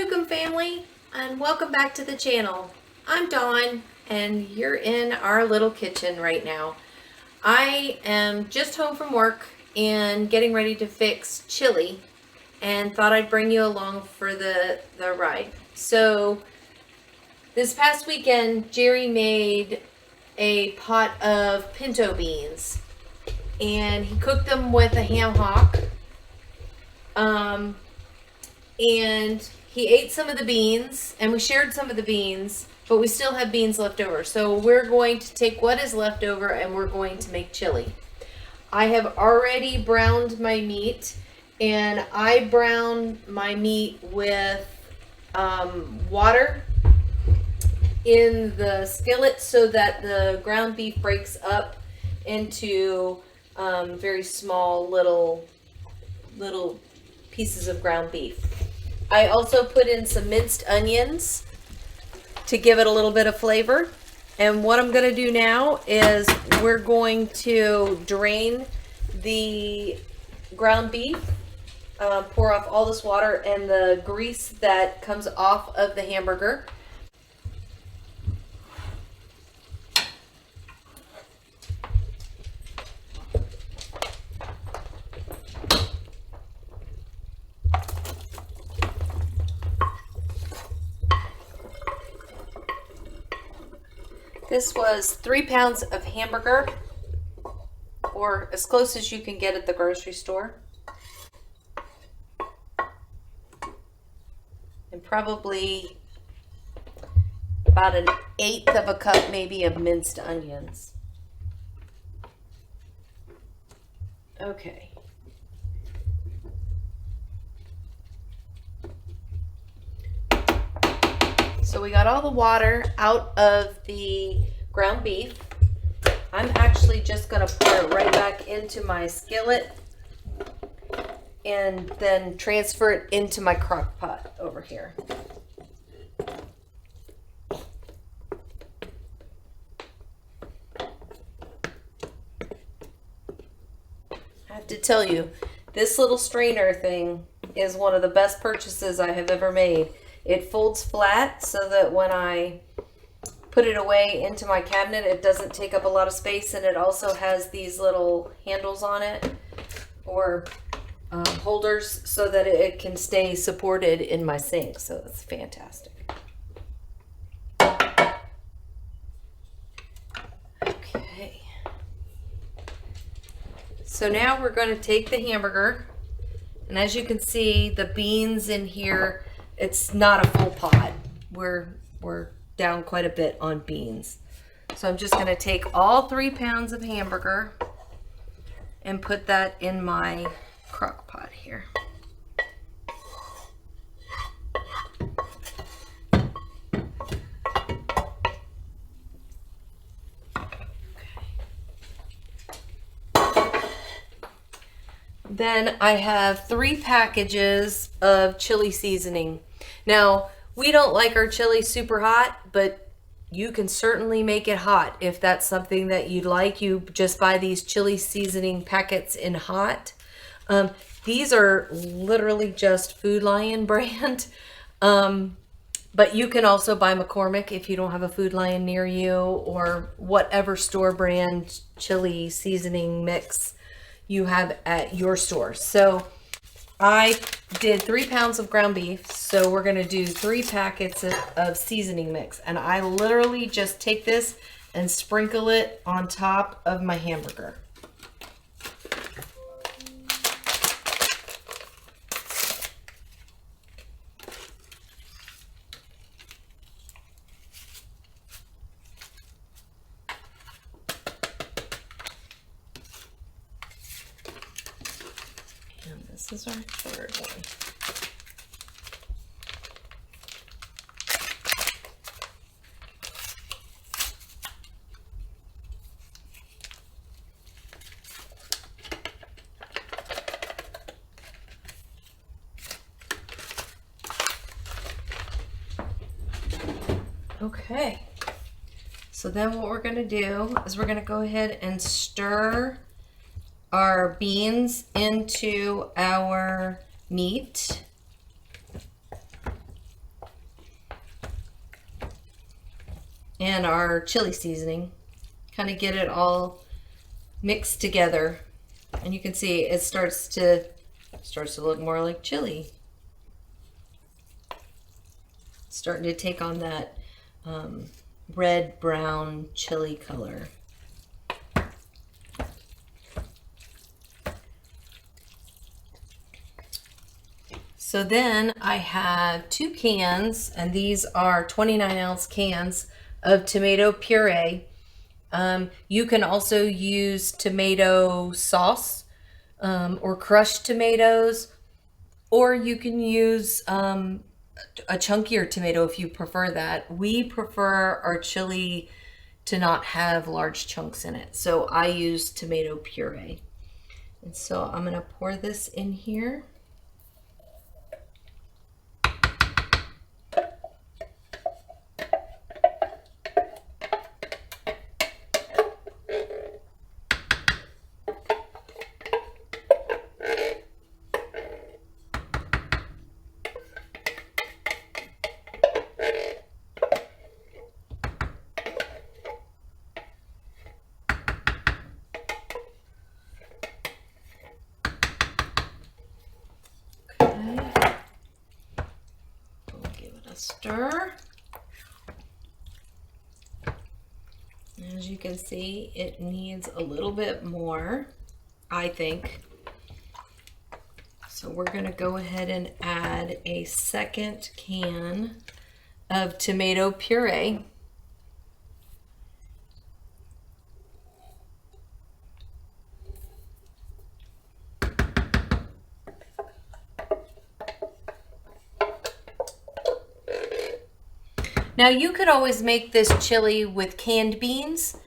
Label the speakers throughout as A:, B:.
A: Newcomb family, and welcome back to the channel. I'm Dawn and you're in our little kitchen right now. I am just home from work and getting ready to fix chili and thought I'd bring you along for the ride. So this past weekend Jerry made a pot of pinto beans and he cooked them with a ham hock. And he ate some of the beans, and we shared some of the beans, but we still have beans left over. So we're going to take what is left over and we're going to make chili. I have already browned my meat, and I brown my meat with water in the skillet so that the ground beef breaks up into very small little pieces of ground beef. I also put in some minced onions to give it a little bit of flavor. And what I'm going to do now is we're going to drain the ground beef, pour off all this water and the grease that comes off of the hamburger. This was 3 pounds of hamburger, or as close as you can get at the grocery store. And probably about 1/8 of a cup maybe of minced onions. Okay. So we got all the water out of the ground beef. I'm actually just going to pour it right back into my skillet and then transfer it into my crock pot over here. I have to tell you, this little strainer thing is one of the best purchases I have ever made. It folds flat so that when I put it away into my cabinet, it doesn't take up a lot of space, and it also has these little handles on it, or holders, so that it can stay supported in my sink. So it's fantastic. Okay. So now we're going to take the hamburger, and as you can see, the beans in here, it's not a full pot. We're down quite a bit on beans. So I'm just going to take all 3 pounds of hamburger and put that in my crock pot here. Then I have 3 packages of chili seasoning. Now, we don't like our chili super hot, but you can certainly make it hot if that's something that you'd like. You just buy these chili seasoning packets in hot. These are literally just Food Lion brand, but you can also buy McCormick if you don't have a Food Lion near you, or whatever store brand chili seasoning mix you have at your store. So I did 3 pounds of ground beef, so we're going to do 3 packets of seasoning mix. And I literally just take this and sprinkle it on top of my hamburger. This is our 3rd one. Okay, so then what we're going to do is we're going to go ahead and stir our beans into our meat. and our chili seasoning. Kind of get it all mixed together. And you can see it starts to look more like chili. It's starting to take on that red brown chili color. So then I have 2 cans, and these are 29-ounce cans of tomato puree. You can also use tomato sauce or crushed tomatoes, or you can use a chunkier tomato if you prefer that. We prefer our chili to not have large chunks in it, so I use tomato puree. And so I'm going to pour this in here. Stir. As you can see, it needs a little bit more, I think. So we're going to go ahead and add a second can of tomato puree. Now you could always make this chili with canned beans.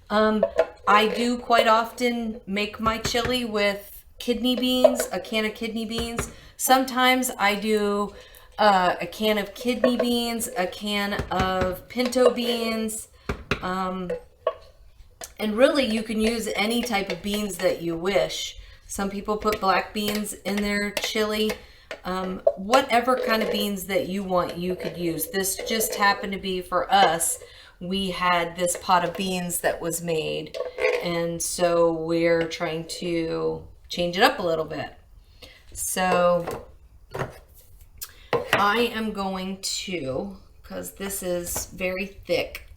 A: I do quite often make my chili with kidney beans, a can of kidney beans. Sometimes I do a can of kidney beans, a can of pinto beans, and really you can use any type of beans that you wish. Some people put black beans in their chili. Whatever kind of beans that you want, you could use. This just happened to be for us. We had this pot of beans that was made, and so we're trying to change it up a little bit. So I am going to, because this is very thick,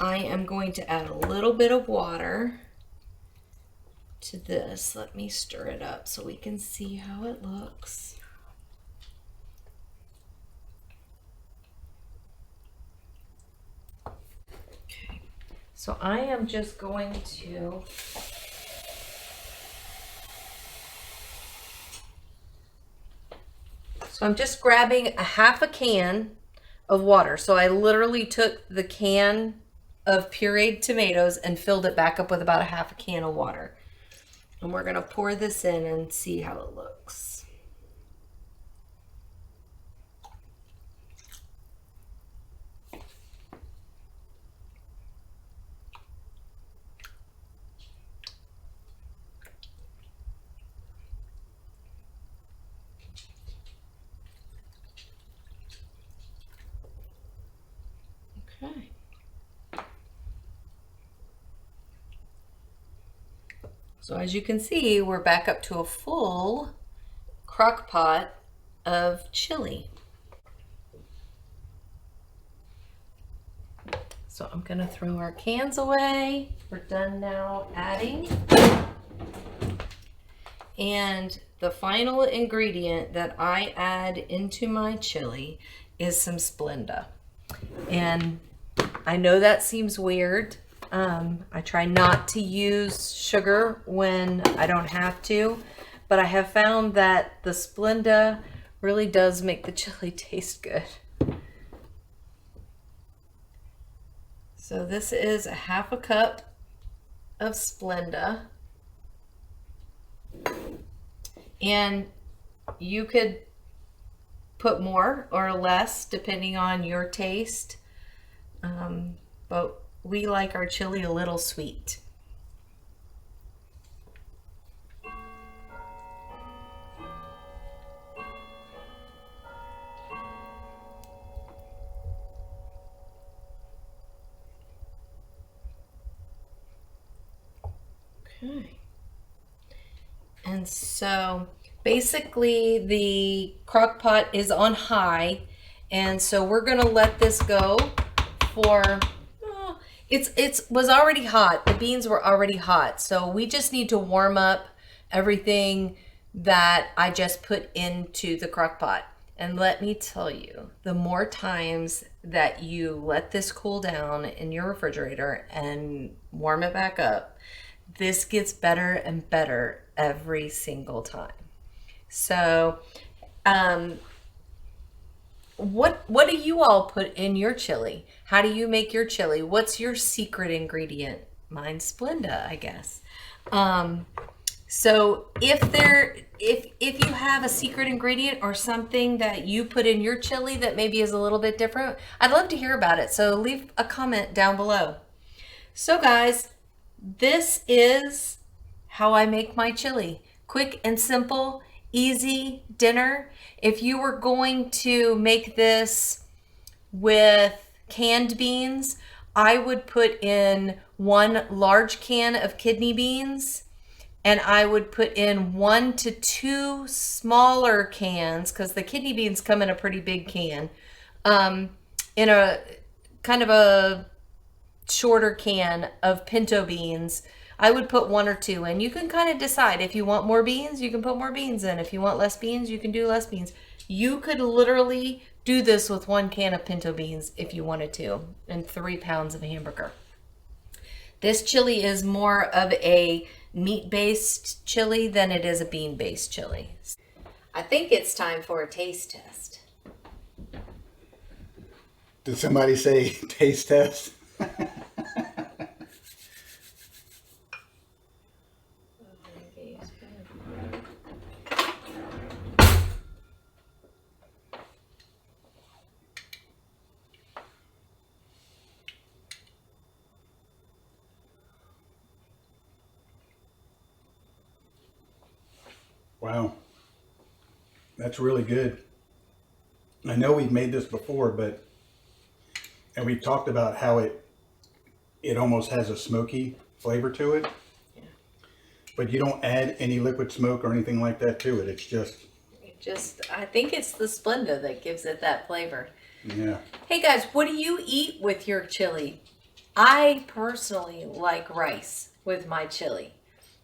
A: I am going to add a little bit of water to this. Let me stir it up so we can see how it looks. Okay, so I am just going to I'm just grabbing a half a can of water. So I literally took the can of pureed tomatoes and filled it back up with about a half a can of water. And we're going to pour this in and see how it looks. Okay. So as you can see, we're back up to a full crock pot of chili. So I'm gonna throw our cans away. We're done now adding. And the final ingredient that I add into my chili is some Splenda. And I know that seems weird. I try not to use sugar when I don't have to, but I have found that the Splenda really does make the chili taste good. So this is a half a cup of Splenda. And you could put more or less depending on your taste. But we like our chili a little sweet. Okay. And so basically the crock pot is on high, and so we're gonna let this go for it was already hot. The beans were already hot, so we just need to warm up everything that I just put into the crock pot. And let me tell you, the more times that you let this cool down in your refrigerator and warm it back up, this gets better and better every single time. So, what do you all put in your chili? How do you make your chili? What's your secret ingredient? Mine's Splenda, I guess. So if you have a secret ingredient or something that you put in your chili that maybe is a little bit different, I'd love to hear about it. So leave a comment down below. So guys, this is how I make my chili. Quick and simple, easy dinner. If you were going to make this with canned beans, I would put in 1 large can of kidney beans, and I would put in 1 to 2 smaller cans, because the kidney beans come in a pretty big can, in a kind of a shorter can of pinto beans. I would put 1 or 2 in. You can kind of decide. If you want more beans, you can put more beans in. If you want less beans, you can do less beans. You could literally do this with 1 can of pinto beans if you wanted to, and 3 pounds of hamburger. This chili is more of a meat-based chili than it is a bean-based chili. I think it's time for a taste test.
B: Did somebody say taste test? Wow, that's really good. I know we've made this before, and we've talked about how it almost has a smoky flavor to it, but you don't add any liquid smoke or anything like that to it. It's just
A: I think it's the Splenda that gives it that flavor.
B: yeah.
A: Hey guys, what do you eat with your chili? I personally like rice with my chili,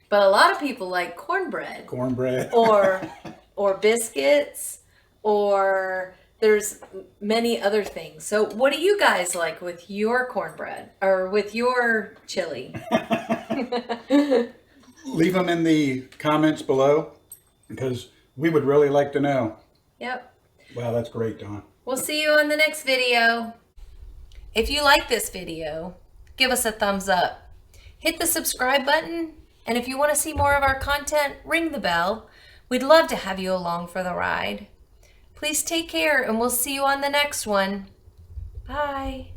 A: but a lot of people like cornbread.
B: Cornbread.
A: or biscuits, or there's many other things. So what do you guys like with your cornbread or with your chili?
B: Leave them in the comments below, because we would really like to know.
A: Yep.
B: Wow, that's great, Dawn.
A: We'll see you on the next video. If you like this video, give us a thumbs up. Hit the subscribe button, and if you want to see more of our content, ring the bell. We'd love to have you along for the ride. Please take care, and we'll see you on the next one. Bye.